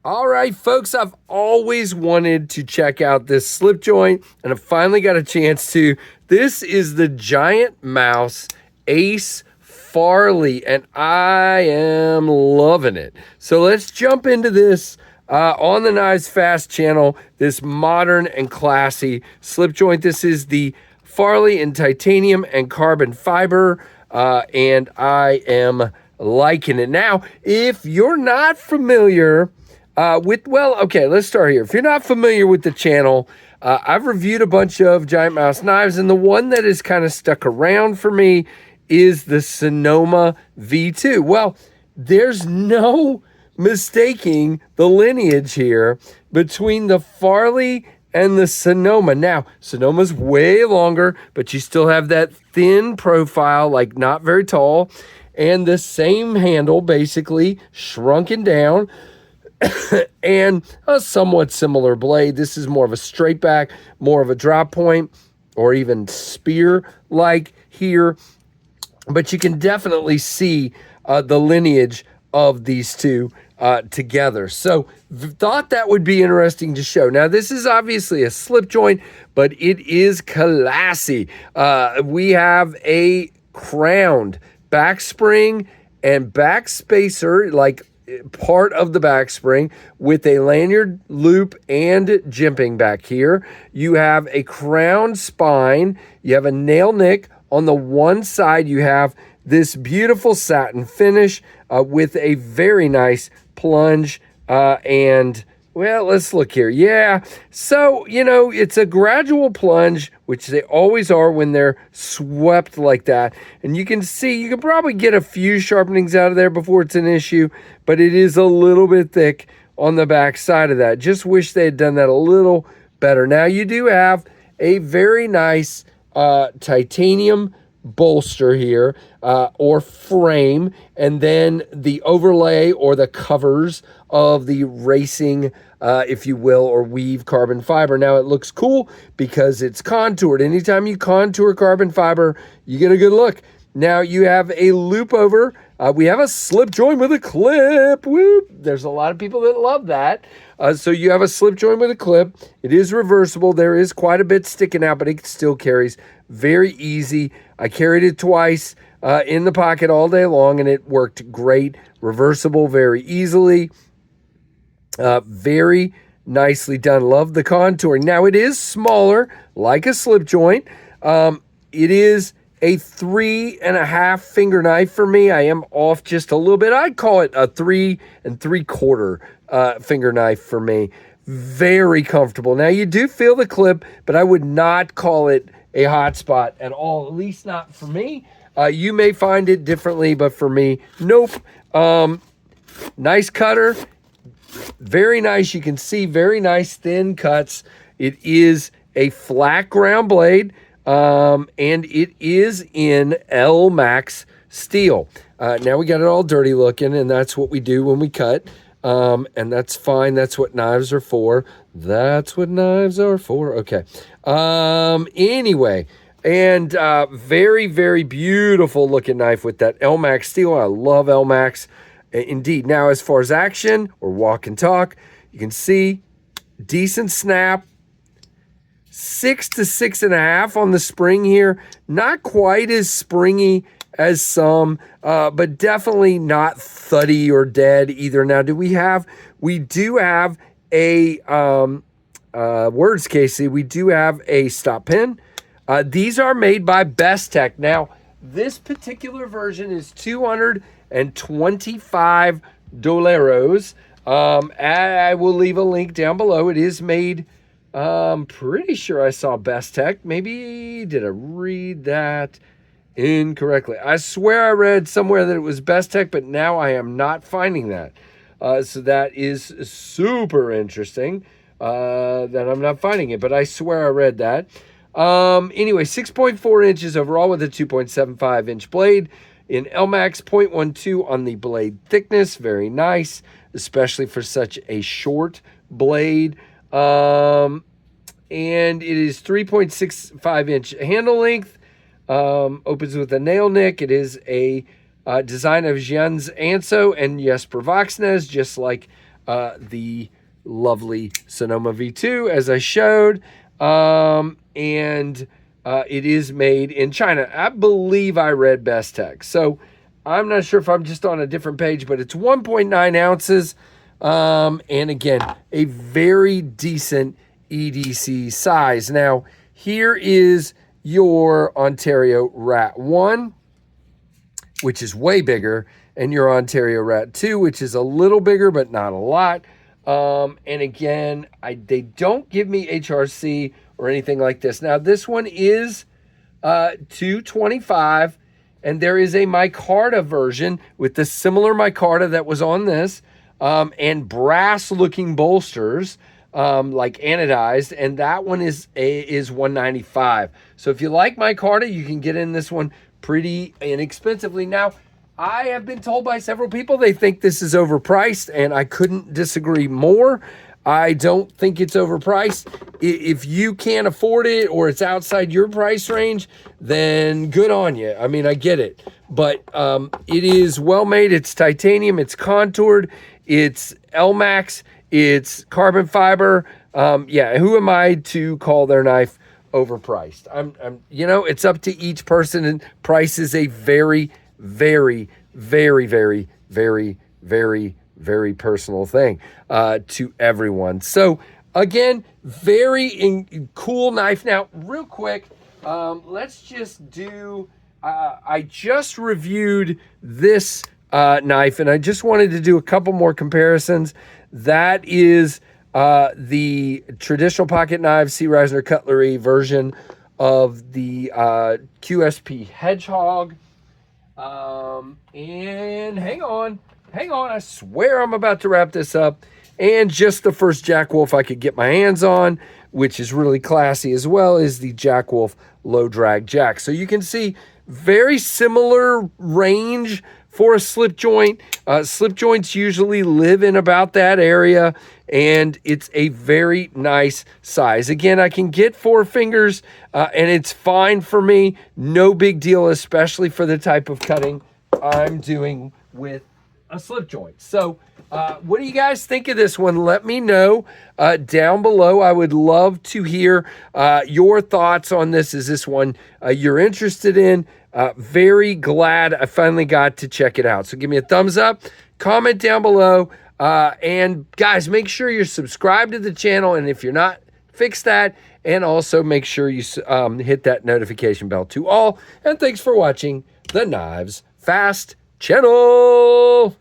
All right, folks, I've always wanted to check out this slip joint, and I finally got a chance to. This is the Giant Mouse ACE Farley, and I am loving it. So let's jump into this on the Knives Fast channel, this modern and classy slip joint. This is the Farley in titanium and carbon fiber, and I am liking it. Now, if you're not familiar okay, let's start here. If you're not familiar with the channel, I've reviewed a bunch of Giant Mouse knives, and the one that has kind of stuck around for me is the Sonoma V2. Well, there's no mistaking the lineage here between the Farley and the Sonoma. Now, Sonoma's way longer, but you still have that thin profile, like not very tall, and the same handle, basically shrunken down. And a somewhat similar blade. This is more of a straight back, more of a drop point, or even spear like here. But you can definitely see the lineage of these two together. So thought that would be interesting to show. Now, this is obviously a slip joint, but it is classy. We have a crowned back spring and back spacer, like part of the back spring, with a lanyard loop and jimping back here. You have a crown spine. You have a nail nick. On the one side, you have this beautiful satin finish with a very nice plunge and well, let's look here. Yeah, so, it's a gradual plunge, which they always are when they're swept like that. And you can see, you can probably get a few sharpenings out of there before it's an issue, but it is a little bit thick on the back side of that. Just wish they had done that a little better. Now, you do have a very nice titanium bolster here or frame, and then the overlay or the covers of the racing, if you will, or weave carbon fiber. Now, it looks cool because it's contoured. Anytime you contour carbon fiber, you get a good look. Now, you have a loop over. We have a slip joint with a clip. Whoop. There's a lot of people that love that. So you have a slip joint with a clip. It is reversible. There is quite a bit sticking out, but it still carries very easy. I carried it twice in the pocket all day long, and it worked great. Reversible very easily. Very nicely done. Love the contouring. Now, it is smaller, like a slip joint. It is a 3.5 finger knife for me. I am off just a little bit. I'd call it a 3 3/4 finger knife for me. Very comfortable. Now, you do feel the clip, but I would not call it a hot spot at all, at least not for me. You may find it differently, but for me, nope. Nice cutter. Very nice. You can see very nice thin cuts. It is a flat ground blade, and it is in L Max steel. Now we got it all dirty looking, and that's what we do when we cut. And that's fine. That's what knives are for. That's what knives are for. Okay. Anyway, and very, very beautiful looking knife with that L Max steel. I love L Max. Indeed. Now, as far as action or walk and talk, you can see decent snap, 6 to 6.5 on the spring here. Not quite as springy as some, but definitely not thuddy or dead either. Now, we do have a, words, Casey, we do have a stop pin. These are made by Best Tech. Now, this particular version is $225. I will leave a link down below. It is made, pretty sure I saw Best Tech. Maybe did I read that incorrectly? I swear I read somewhere that it was Best Tech, but now I am not finding that. So that is super interesting that I'm not finding it, but I swear I read that. Anyway, 6.4 inches overall with a 2.75 inch blade in LMAX, 0.12 on the blade thickness. Very nice, especially for such a short blade. And it is 3.65 inch handle length. Opens with a nail nick. It is a design of Jens Anso and Jesper Voxnes, just like the lovely Sonoma V2, as I showed. And it is made in China. I believe I read Best Tech. So I'm not sure if I'm just on a different page, but it's 1.9 ounces. And again, a very decent EDC size. Now, here is your Ontario Rat 1, which is way bigger, and your Ontario Rat 2, which is a little bigger, but not a lot. And again, they don't give me HRC or anything like this. Now, this one is $225, and there is a micarta version with the similar micarta that was on this, and brass-looking bolsters, like anodized, and that one is $195. So if you like micarta, you can get in this one pretty inexpensively. Now, I have been told by several people they think this is overpriced, and I couldn't disagree more. I don't think it's overpriced. If you can't afford it or it's outside your price range, then good on you. I mean, I get it. But it is well made. It's titanium. It's contoured. It's Elmax. It's carbon fiber. Yeah, who am I to call their knife overpriced? You know, it's up to each person, and price is a very, very, very, very, very, very, very personal thing to everyone. So again, very cool knife. Now, real quick, let's just do, I just reviewed this knife, and I just wanted to do a couple more comparisons. That is the traditional pocket knife, C. Reisner Cutlery version of the QSP Hedgehog. And hang on, I swear I'm about to wrap this up. And just the first Jack Wolf I could get my hands on, which is really classy as well, is the Jack Wolf Low Drag Jack. So you can see very similar range for a slip joint. Slip joints usually live in about that area, and it's a very nice size. Again, I can get 4 fingers, and it's fine for me. No big deal, especially for the type of cutting I'm doing with a slip joint. So what do you guys think of this one? Let me know down below. I would love to hear your thoughts on this. Is this one you're interested in? Very glad I finally got to check it out. So give me a thumbs up, comment down below, and guys, make sure you're subscribed to the channel, and if you're not, fix that, and also make sure you hit that notification bell to all. And thanks for watching the Knives Fast channel.